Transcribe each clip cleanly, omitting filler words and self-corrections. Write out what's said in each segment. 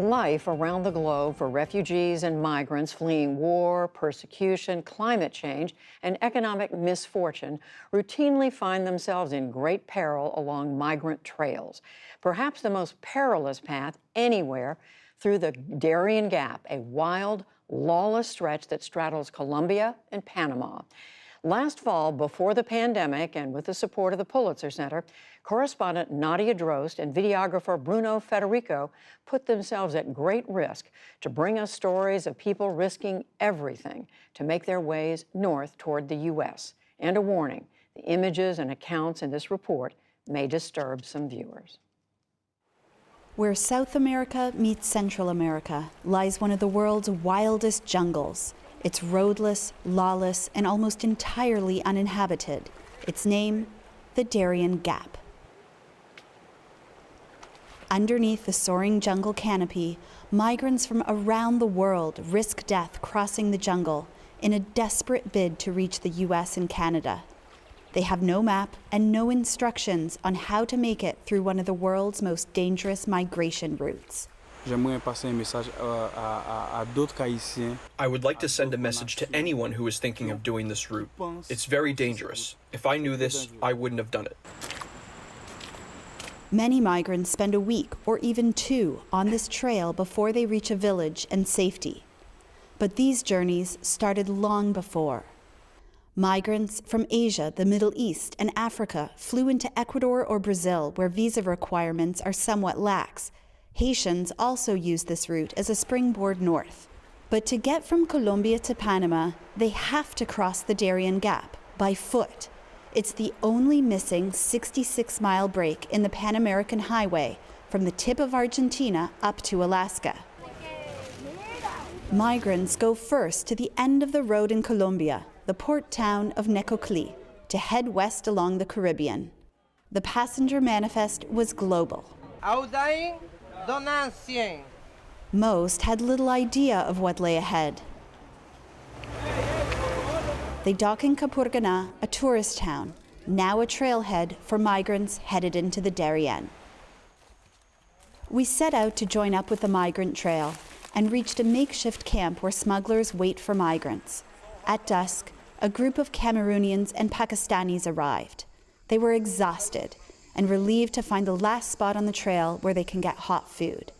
Life around the globe for refugees and migrants fleeing war, persecution, climate change, and economic misfortune routinely find themselves in great peril along migrant trails. Perhaps the most perilous path anywhere through the Darien Gap, a wild, lawless stretch that straddles Colombia and Panama. Last fall, before the pandemic and with the support of the Pulitzer Center, correspondent Nadia Drost and videographer Bruno Federico put themselves at great risk to bring us stories of people risking everything to make their ways north toward the U.S. And a warning, the images and accounts in this report may disturb some viewers. Where South America meets Central America lies one of the world's wildest jungles. It's roadless, lawless, and almost entirely uninhabited. Its name, the Darien Gap. Underneath the soaring jungle canopy, migrants from around the world risk death crossing the jungle in a desperate bid to reach the US and Canada. They have no map and no instructions on how to make it through one of the world's most dangerous migration routes. I would like to send a message to anyone who is thinking of doing this route. It's very dangerous. If I knew this, I wouldn't have done it. Many migrants spend a week or even 2 on this trail before they reach a village and safety. But these journeys started long before. Migrants from Asia, the Middle East, and Africa flew into Ecuador or Brazil, where visa requirements are somewhat lax. Haitians also use this route as a springboard north. But to get from Colombia to Panama, they have to cross the Darien Gap by foot. It's the only missing 66-mile break in the Pan American Highway from the tip of Argentina up to Alaska. Migrants go first to the end of the road in Colombia, the port town of Necoclí, to head west along the Caribbean. The passenger manifest was global. Most had little idea of what lay ahead. They dock in Capurganá, a tourist town, now a trailhead for migrants headed into the Darien. We set out to join up with the migrant trail and reached a makeshift camp where smugglers wait for migrants. At dusk, a group of Cameroonians and Pakistanis arrived. They were exhausted and relieved to find the last spot on the trail where they can get hot food.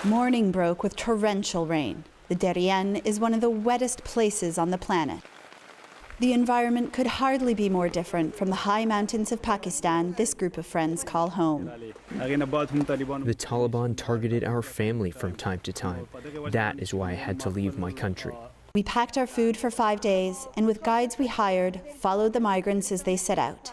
Morning broke with torrential rain. The Darien is one of the wettest places on the planet. The environment could hardly be more different from the high mountains of Pakistan this group of friends call home. The Taliban targeted our family from time to time. That is why I had to leave my country. We packed our food for 5 days, and with guides we hired, followed the migrants as they set out,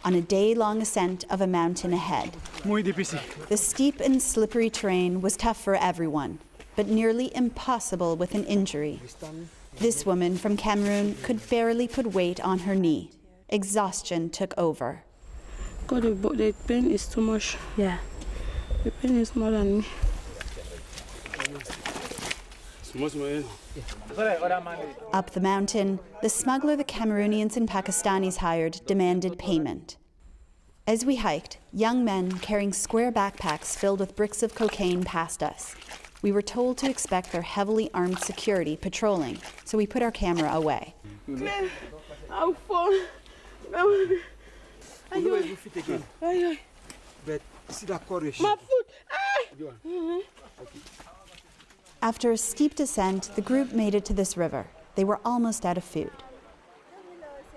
on a day-long ascent of a mountain ahead. The steep and slippery terrain was tough for everyone, but nearly impossible with an injury. This woman from Cameroon could barely put weight on her knee. Exhaustion took over. God, the pain is too much. Yeah. The pain is more than me. Up the mountain, the smuggler the Cameroonians and Pakistanis hired demanded payment. As we hiked, young men carrying square backpacks filled with bricks of cocaine passed us. We were told to expect their heavily armed security patrolling, so we put our camera away. I'll fall. My foot. After a steep descent, the group made it to this river. They were almost out of food.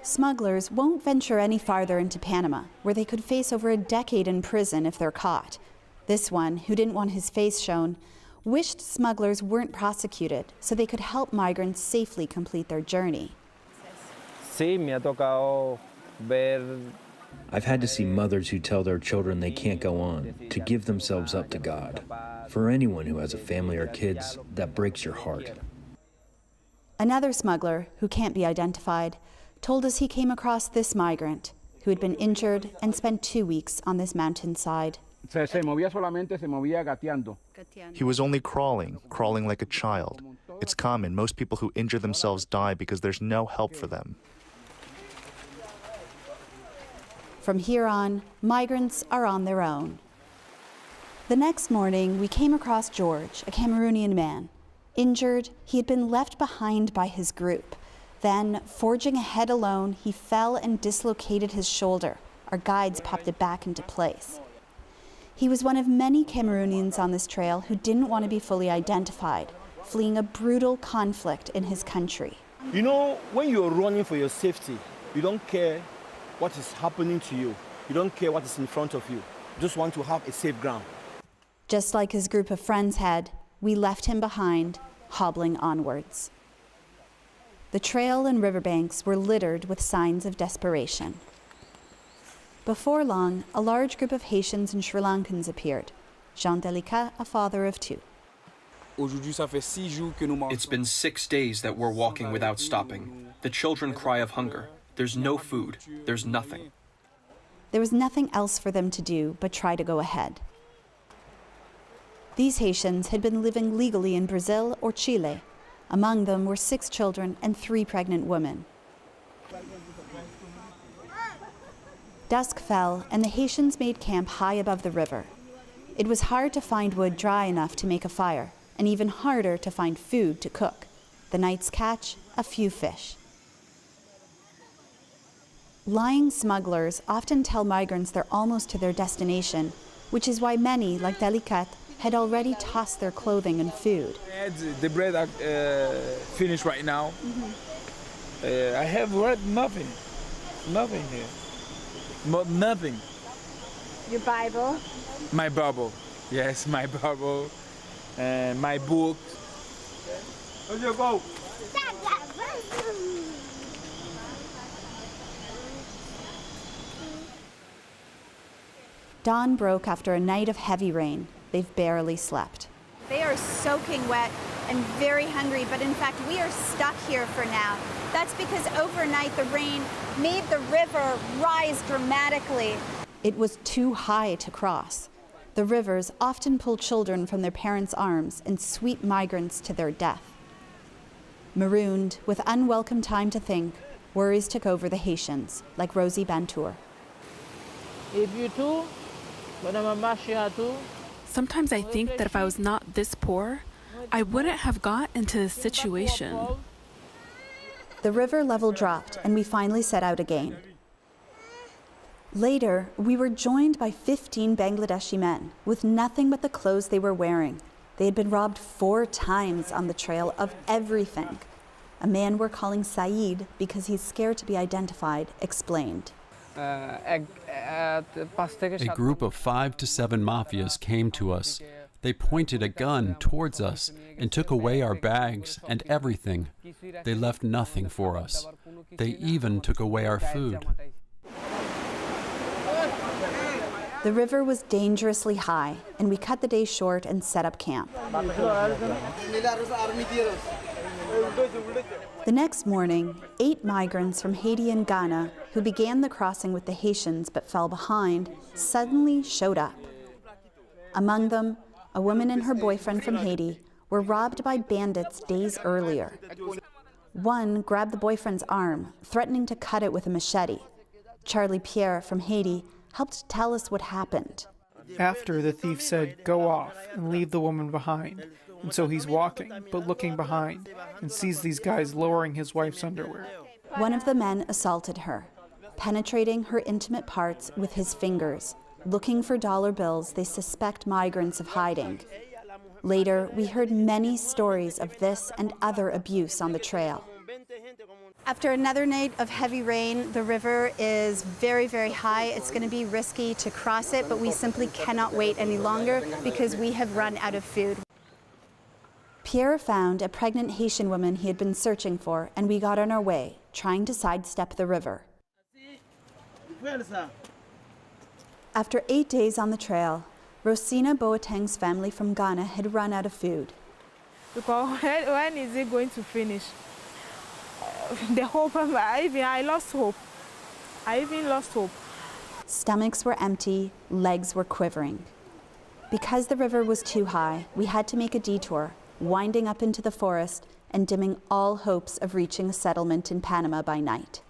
Smugglers won't venture any farther into Panama, where they could face over a decade in prison if they're caught. This one, who didn't want his face shown, wished smugglers weren't prosecuted so they could help migrants safely complete their journey. I've had to see mothers who tell their children they can't go on, to give themselves up to God. For anyone who has a family or kids, that breaks your heart. Another smuggler, who can't be identified, told us he came across this migrant who had been injured and spent 2 weeks on this mountainside. He was only crawling like a child. It's common. Most people who injure themselves die because there's no help for them. From here on, migrants are on their own. The next morning, we came across George, a Cameroonian man. Injured, he had been left behind by his group. Then, forging ahead alone, he fell and dislocated his shoulder. Our guides popped it back into place. He was one of many Cameroonians on this trail who didn't want to be fully identified, fleeing a brutal conflict in his country. You know, when you're running for your safety, you don't care what is happening to you. You don't care what is in front of you. You just want to have a safe ground. Just like his group of friends had, we left him behind, hobbling onwards. The trail and riverbanks were littered with signs of desperation. Before long, a large group of Haitians and Sri Lankans appeared. Jean Delicat, a father of two. It's been 6 days that we're walking without stopping. The children cry of hunger. There's no food. There's nothing. There was nothing else for them to do but try to go ahead. These Haitians had been living legally in Brazil or Chile. Among them were 6 children and 3 pregnant women. Dusk fell, and the Haitians made camp high above the river. It was hard to find wood dry enough to make a fire, and even harder to find food to cook. The night's catch, a few fish. Lying smugglers often tell migrants they're almost to their destination, which is why many, like Delicat, had already tossed their clothing and food. The bread are finished right now. I have read nothing here. Nothing. Your Bible? My Bible. Yes, my Bible. And my book. Where'd you go? Dawn broke after a night of heavy rain. They've barely slept. They are soaking wet and very hungry, but in fact, we are stuck here for now. That's because overnight the rain made the river rise dramatically. It was too high to cross. The rivers often pull children from their parents' arms and sweep migrants to their death. Marooned, with unwelcome time to think, worries took over the Haitians, like Rosie Bantour. Sometimes I think that if I was not this poor, I wouldn't have got into this situation. The river level dropped, and we finally set out again. Later, we were joined by 15 Bangladeshi men with nothing but the clothes they were wearing. They had been robbed 4 times on the trail of everything. A man we're calling Saeed, because he's scared to be identified, explained. A group of 5 to 7 mafias came to us. They pointed a gun towards us and took away our bags and everything. They left nothing for us. They even took away our food. The river was dangerously high, and we cut the day short and set up camp. The next morning, 8 migrants from Haiti and Ghana, who began the crossing with the Haitians but fell behind, suddenly showed up. Among them, a woman and her boyfriend from Haiti were robbed by bandits days earlier. One grabbed the boyfriend's arm, threatening to cut it with a machete. Charlie Pierre from Haiti helped tell us what happened. After, the thief said, "Go off and leave the woman behind." And so he's walking, but looking behind, and sees these guys lowering his wife's underwear. One of the men assaulted her, penetrating her intimate parts with his fingers, looking for dollar bills they suspect migrants of hiding. Later, we heard many stories of this and other abuse on the trail. After another night of heavy rain, the river is very, very high. It's going to be risky to cross it, but we simply cannot wait any longer because we have run out of food. Pierre found a pregnant Haitian woman he had been searching for, and we got on our way, trying to sidestep the river. After 8 days on the trail, Rosina Boateng's family from Ghana had run out of food. Because when is it going to finish? The hope, I lost hope. I even lost hope. Stomachs were empty, legs were quivering. Because the river was too high, we had to make a detour, winding up into the forest and dimming all hopes of reaching a settlement in Panama by night.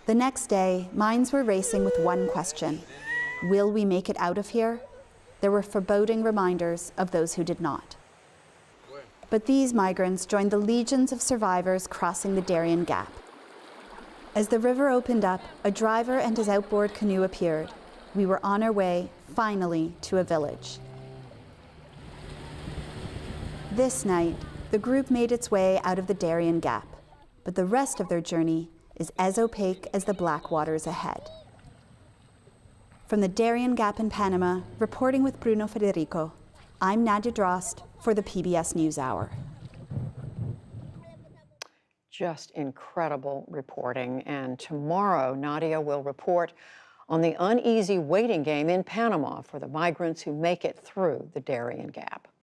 The next day, minds were racing with one question. Will we make it out of here? There were foreboding reminders of those who did not. But these migrants joined the legions of survivors crossing the Darien Gap. As the river opened up, a driver and his outboard canoe appeared. We were on our way, finally, to a village. This night, the group made its way out of the Darien Gap, but the rest of their journey is as opaque as the black waters ahead. From the Darien Gap in Panama, reporting with Bruno Federico, I'm Nadia Drost for the PBS NewsHour. Just incredible reporting. And tomorrow, Nadia will report on the uneasy waiting game in Panama for the migrants who make it through the Darien Gap.